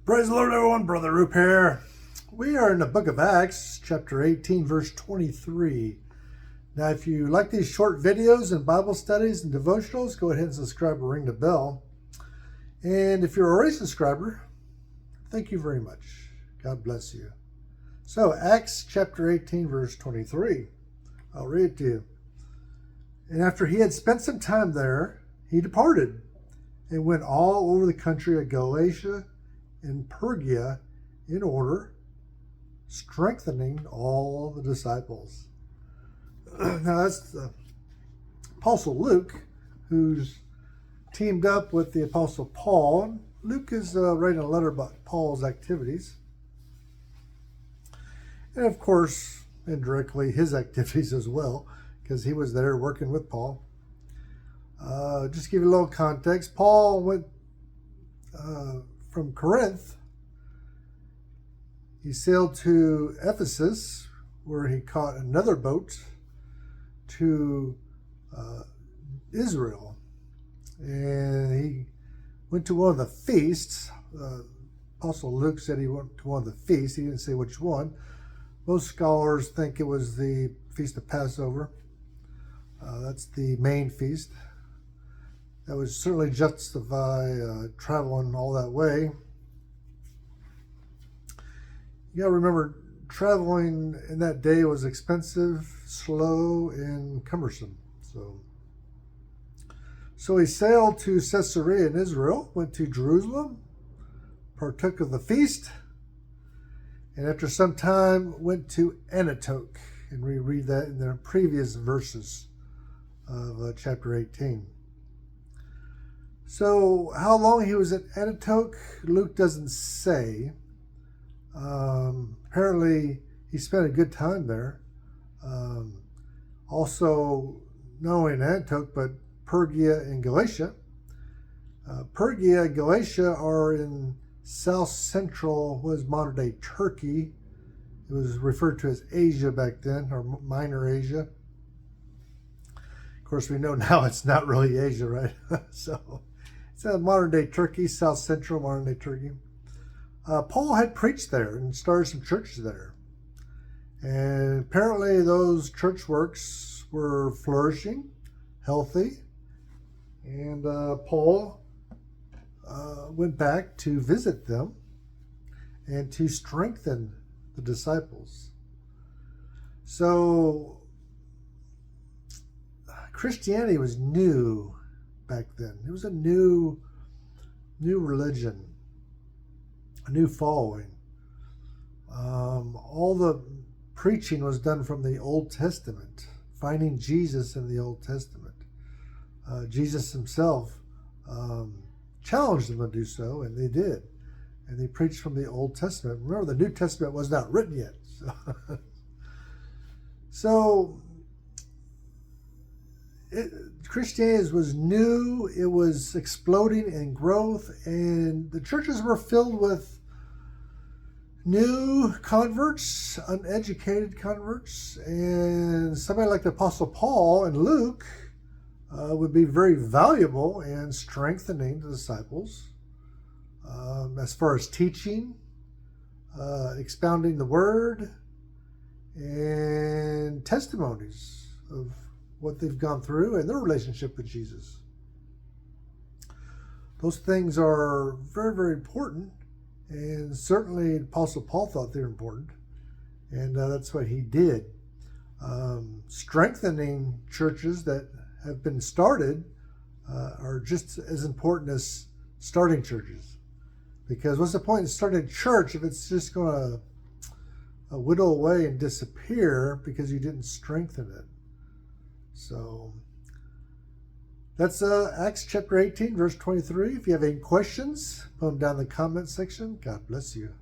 Praise the Lord, everyone. Brother Roop here. We are in the book of Acts, chapter 18, verse 23. Now, if you like these short videos and Bible studies and devotionals, go ahead and subscribe and ring the bell. And if you're already a subscriber, thank you very much. God bless you. So, Acts chapter 18, verse 23. I'll read it to you. And after he had spent some time there, he departed and went all over the country of Galatia and Phrygia in order, strengthening all the disciples. Now that's the Apostle Luke, who's teamed up with the Apostle Paul. Luke is writing a letter about Paul's activities. And of course, indirectly, his activities as well, because he was there working with Paul. Just to give you a little context, Paul went from Corinth. He sailed to Ephesus, where he caught another boat to Israel. And he went to one of the feasts. Apostle Luke said he went to one of the feasts. He didn't say which one. Most scholars think it was the Feast of Passover. That's the main feast. That would certainly justify traveling all that way. You gotta remember, traveling in that day was expensive, slow, and cumbersome. So he sailed to Caesarea in Israel, went to Jerusalem, partook of the feast, and after some time went to Antioch. And we read that in the previous verses of chapter 18. So how long he was at Antioch, Luke doesn't say. Apparently he spent a good time there. Also, not only in Antioch, but Phrygia and Galatia. Phrygia and Galatia are in south central, what is modern day Turkey. It was referred to as Asia back then, or Minor Asia. Of course, we know now it's not really Asia, right? So it's modern day Turkey, south central modern day Turkey. Paul had preached there and started some churches there. And apparently those church works were flourishing, healthy. And Paul went back to visit them and to strengthen the disciples. So Christianity was new back then. It was a new religion, a new following. All the preaching was done from the Old Testament, finding Jesus in the Old Testament. Jesus himself challenged them to do so, and they did. And they preached from the Old Testament. Remember, the New Testament was not written yet. So Christianity was new, it was exploding in growth, and the churches were filled with new converts, uneducated converts, and somebody like the Apostle Paul and Luke would be very valuable in strengthening the disciples as far as teaching, expounding the word, and testimonies of what they've gone through and their relationship with Jesus. Those things are very, very important, and certainly Apostle Paul thought they were important, and that's what he did. Strengthening churches that have been started are just as important as starting churches, because what's the point in starting a church if it's just going to whittle away and disappear because you didn't strengthen it? So that's Acts chapter 18, verse 23. If you have any questions, put them down in the comment section. God bless you.